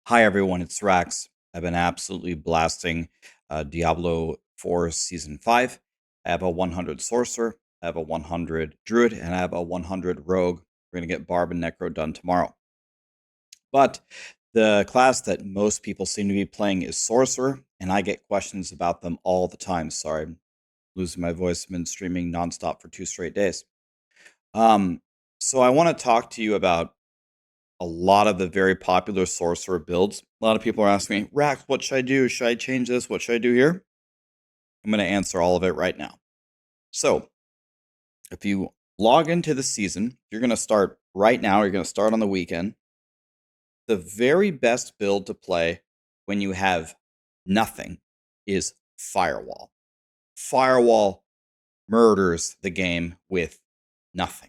Hi everyone, it's Rax. I've been absolutely blasting Diablo 4 Season 5. I have a 100 Sorcerer, I have a 100 Druid, and I have a 100 Rogue. We're going to get Barb and Necro done tomorrow. But the class that most people seem to be playing is Sorcerer, and I get questions about them all the time. Sorry, I'm losing my voice. I've been streaming nonstop for 2 straight days. So I want to talk to you about a lot of the very popular sorcerer builds. A lot of people are asking me, Rax, what should I do? Should I change this? What should I do here? I'm going to answer all of it right now. So, if you log into the season, you're going to start right now, you're going to start on the weekend. The very best build to play when you have nothing is Firewall. Firewall murders the game with nothing.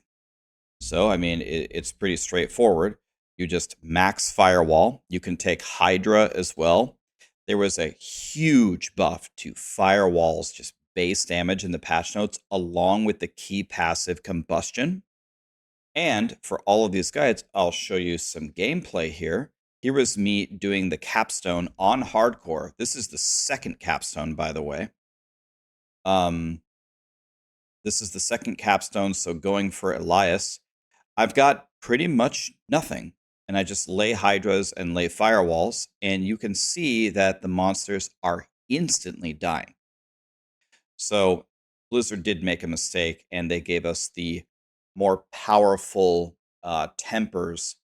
So, I mean, it's pretty straightforward. You just max Firewall. You can take Hydra as well. There was a huge buff to Firewall's just base damage in the patch notes, along with the key passive Combustion. And for all of these guides, I'll show you some gameplay here. Here was me doing the capstone on hardcore. This is the second capstone, by the way. This is the second capstone, so going for Elias. I've got pretty much nothing, and I just lay Hydras and lay Firewalls, and you can see that the monsters are instantly dying. So Blizzard did make a mistake, and they gave us the more powerful tempers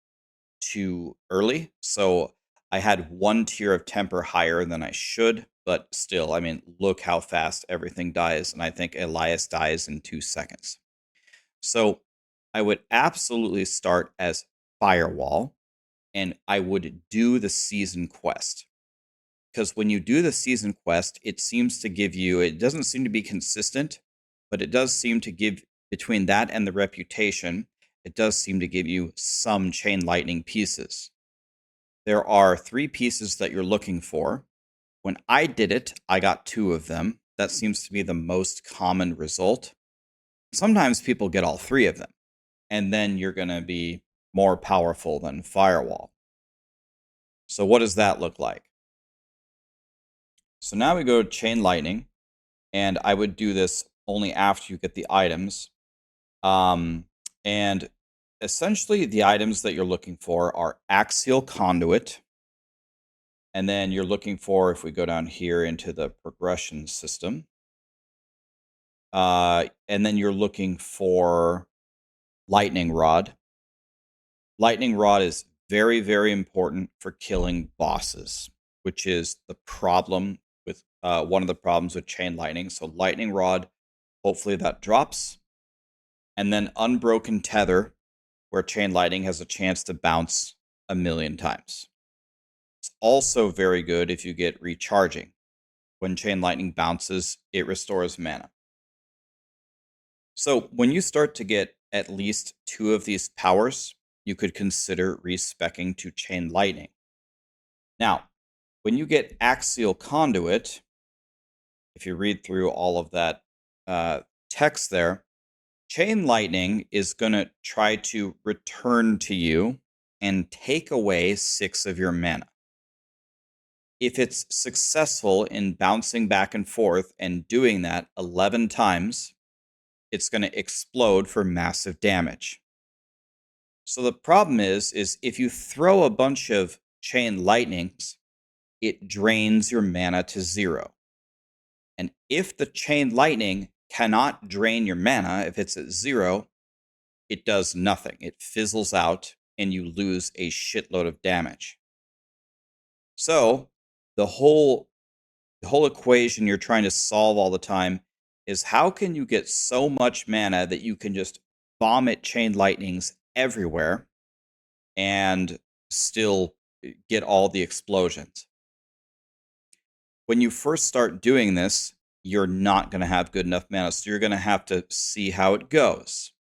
too early. So I had one tier of temper higher than I should, but still, I mean, look how fast everything dies, and I think Elias dies in 2 seconds. So I would absolutely start as Firewall, and I would do the season quest. Because when you do the season quest, it seems to give you, it doesn't seem to be consistent, but it does seem to give, between that and the reputation, it does seem to give you some Chain Lightning pieces. There are 3 pieces that you're looking for. When I did it, I got 2 of them. That seems to be the most common result. Sometimes people get all 3 of them, and then you're going to be more powerful than Firewall. So what does that look like? So now we go to Chain Lightning, and I would do this only after you get the items. And essentially, the items that you're looking for are Axial Conduit, and then you're looking for, if we go down here into the progression system, and then you're looking for Lightning Rod. Lightning Rod is very, very important for killing bosses, which is the problem with one of the problems with Chain Lightning. So Lightning Rod, hopefully that drops. And then Unbroken Tether, where Chain Lightning has a chance to bounce 1,000,000 times. It's also very good if you get Recharging. When Chain Lightning bounces, it restores mana. So when you start to get at least 2 of these powers, you could consider respecking to Chain Lightning. Now, when you get Axial Conduit, if you read through all of that text there, Chain Lightning is going to try to return to you and take away 6 of your mana. If it's successful in bouncing back and forth and doing that 11 times, it's going to explode for massive damage. So the problem is if you throw a bunch of Chain Lightnings, it drains your mana to 0. And if the Chain Lightning cannot drain your mana, if it's at 0, it does nothing. It fizzles out and you lose a shitload of damage. So the whole equation you're trying to solve all the time is how can you get so much mana that you can just vomit Chain Lightnings everywhere and still get all the explosions. When you first start doing this, you're not going to have good enough mana, so you're going to have to see how it goes.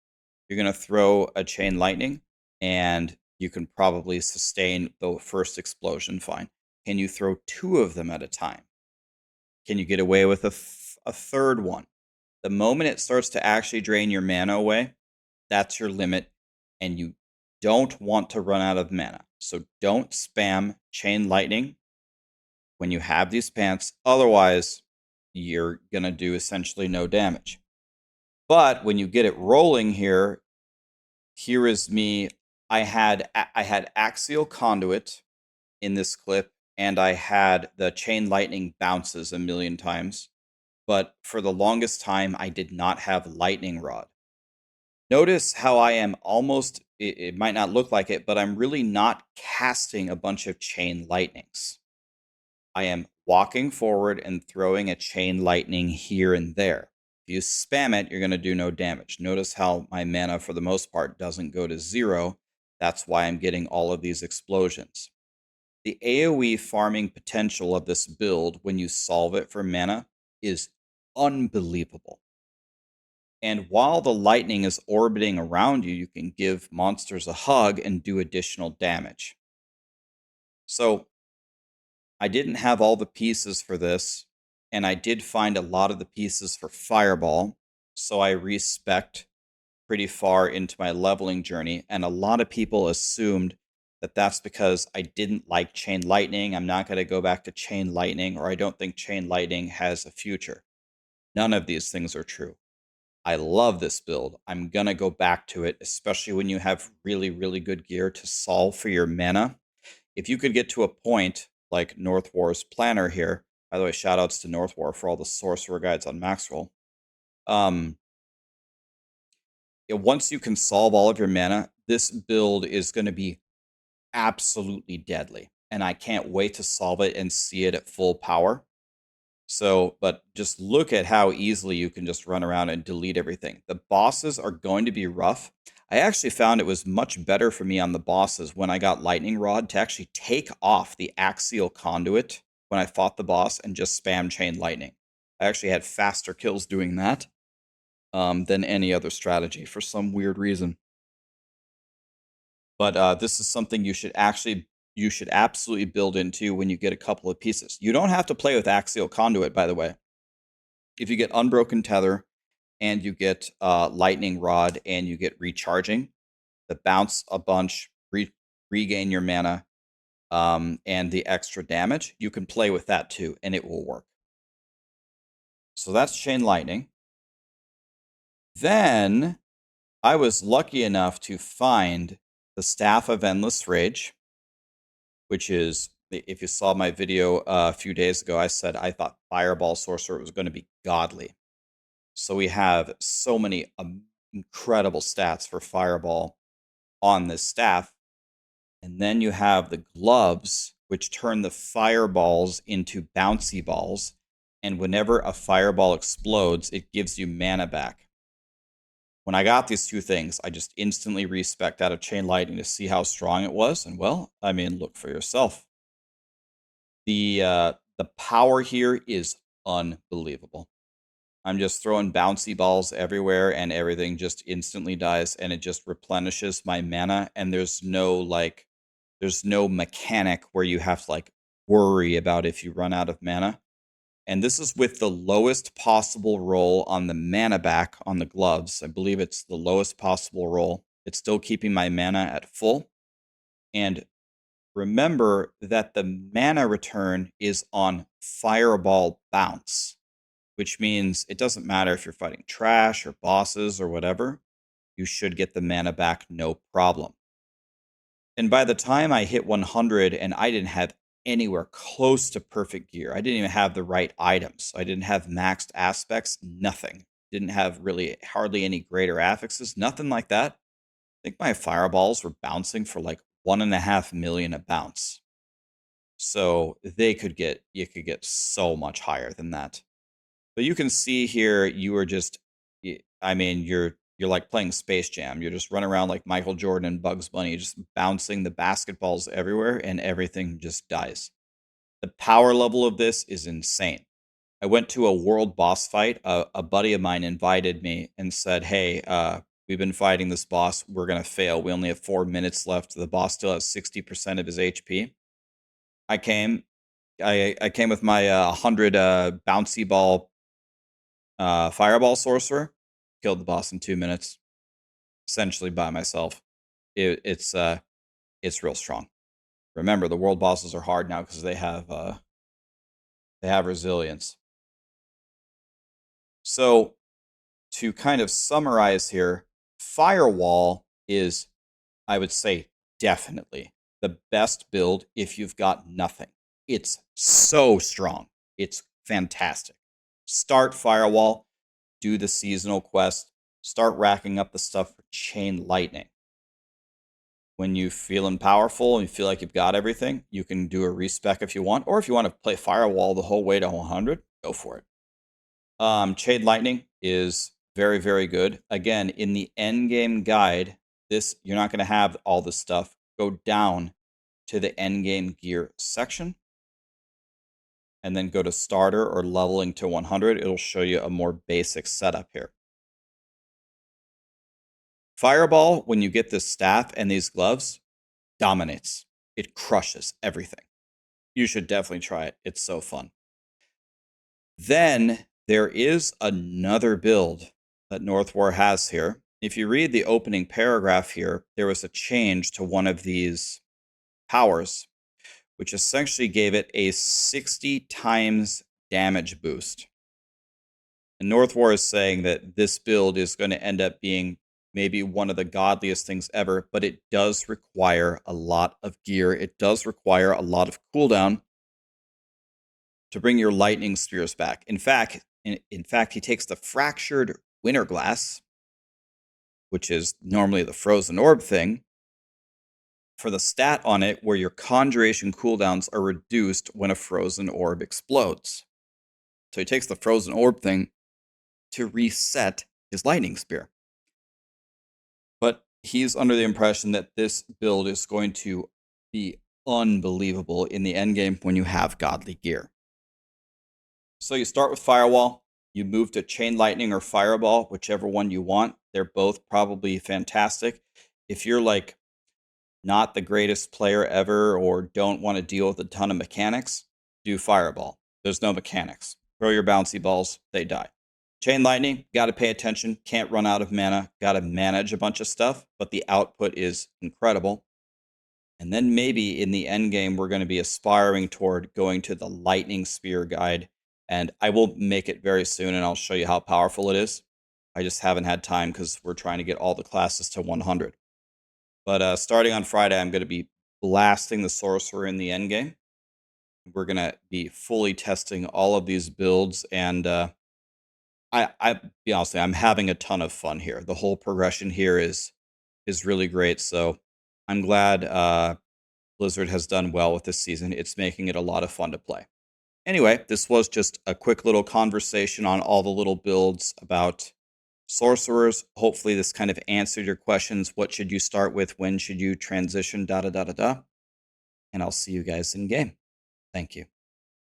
You're going to throw a Chain Lightning, and you can probably sustain the first explosion fine. Can you throw 2 of them at a time? Can you get away with a third one? The moment it starts to actually drain your mana away, that's your limit, and you don't want to run out of mana. So don't spam Chain Lightning when you have these pants. Otherwise, you're going to do essentially no damage. But when you get it rolling here, here is me. I had Axial Conduit in this clip, and I had the Chain Lightning bounces a million times. But for the longest time, I did not have Lightning Rod. Notice how I am almost, it might not look like it, but I'm really not casting a bunch of Chain Lightnings. I am walking forward and throwing a Chain Lightning here and there. If you spam it, you're going to do no damage. Notice how my mana, for the most part, doesn't go to 0. That's why I'm getting all of these explosions. The AoE farming potential of this build, when you solve it for mana, is unbelievable. And while the lightning is orbiting around you, you can give monsters a hug and do additional damage. So I didn't have all the pieces for this, and I did find a lot of the pieces for Fireball, so I respect pretty far into my leveling journey, and a lot of people assumed that that's because I didn't like Chain Lightning. I'm not going to go back to Chain Lightning, or I don't think Chain Lightning has a future. None of these things are true. I love this build. I'm going to go back to it, especially when you have really, really good gear to solve for your mana. If you could get to a point like North War's Planner here, by the way, shout outs to North War for all the sorcerer guides on Maxroll. Once you can solve all of your mana, this build is going to be absolutely deadly. And I can't wait to solve it and see it at full power. So, but just look at how easily you can just run around and delete everything. The bosses are going to be rough. I actually found it was much better for me on the bosses when I got Lightning Rod to actually take off the Axial Conduit when I fought the boss and just spam Chain Lightning. I actually had faster kills doing that than any other strategy for some weird reason. But this is something you should absolutely build into when you get a couple of pieces. You don't have to play with Axial Conduit, by the way. If you get Unbroken Tether and you get Lightning Rod and you get Recharging, the bounce a bunch, regain your mana, and the extra damage, you can play with that too, and it will work. So that's Chain Lightning. Then I was lucky enough to find the Staff of Endless Rage, which is, if you saw my video a few days ago, I said I thought Fireball Sorcerer was going to be godly. So we have so many incredible stats for Fireball on this staff. And then you have the gloves, which turn the fireballs into bouncy balls. And whenever a fireball explodes, it gives you mana back. When I got these two things, I just instantly respec out of Chain Lightning to see how strong it was. And well, I mean, look for yourself. The power here is unbelievable. I'm just throwing bouncy balls everywhere and everything just instantly dies and it just replenishes my mana. And there's no mechanic where you have to worry about if you run out of mana. And this is with the lowest possible roll on the mana back on the gloves. I believe it's the lowest possible roll. It's still keeping my mana at full. And remember that the mana return is on Fireball Bounce, which means it doesn't matter if you're fighting trash or bosses or whatever, you should get the mana back no problem. And by the time I hit 100 and I didn't have anywhere close to perfect gear, I didn't even have the right items. I didn't have maxed aspects, nothing. Didn't have really hardly any greater affixes, nothing like that. I think my fireballs were bouncing for 1.5 million a bounce. So you could get so much higher than that. But you can see here, you're like playing Space Jam. You're just running around like Michael Jordan and Bugs Bunny, just bouncing the basketballs everywhere, and everything just dies. The power level of this is insane. I went to a world boss fight. A buddy of mine invited me and said, hey, we've been fighting this boss. We're going to fail. We only have 4 minutes left. The boss still has 60% of his HP. I came with my 100 bouncy ball Fireball Sorcerer, killed the boss in 2 minutes, essentially by myself. It's real strong. Remember, the world bosses are hard now because they have resilience. So to kind of summarize here, Firewall is, I would say, definitely the best build if you've got nothing. It's so strong. It's fantastic. Start Firewall, do the seasonal quest, start racking up the stuff for Chain Lightning. When you feeling powerful and you feel like you've got everything, you can do a respec if you want, or if you want to play Firewall the whole way to 100, go for it. Chain Lightning is very, very good. Again, in the endgame guide, this you're not going to have all this stuff. Go down to the endgame gear section, and then go to starter or leveling to 100. It'll show you a more basic setup here. Fireball, when you get this staff and these gloves, dominates. It crushes everything. You should definitely try it. It's so fun. Then there is another build that Northwar has here. If you read the opening paragraph here, there was a change to one of these powers, which essentially gave it a 60 times damage boost. And Northwar is saying that this build is going to end up being maybe one of the godliest things ever, but it does require a lot of gear. It does require a lot of cooldown to bring your lightning spears back. In fact, he takes the fractured winter glass, which is normally the frozen orb thing, for the stat on it where your conjuration cooldowns are reduced when a frozen orb explodes. So he takes the frozen orb thing to reset his lightning spear. But he's under the impression that this build is going to be unbelievable in the endgame when you have godly gear. So you start with Firewall, you move to Chain Lightning or Fireball, whichever one you want. They're both probably fantastic. If you're like not the greatest player ever or don't want to deal with a ton of mechanics, do Fireball. There's no mechanics. Throw your bouncy balls, they die. Chain Lightning, got to pay attention, can't run out of mana, got to manage a bunch of stuff, but the output is incredible. And then maybe in the end game, we're going to be aspiring toward going to the Lightning Spear guide, and I will make it very soon, and I'll show you how powerful it is. I just haven't had time because we're trying to get all the classes to 100. But starting on Friday, I'm going to be blasting the Sorcerer in the end game. We're going to be fully testing all of these builds, and I be honest, I'm having a ton of fun here. The whole progression here is really great. So I'm glad Blizzard has done well with this season. It's making it a lot of fun to play. Anyway, this was just a quick little conversation on all the little builds about sorcerers. Hopefully this kind of answered your questions. What should you start with? When should you transition? And I'll see you guys in game. Thank you.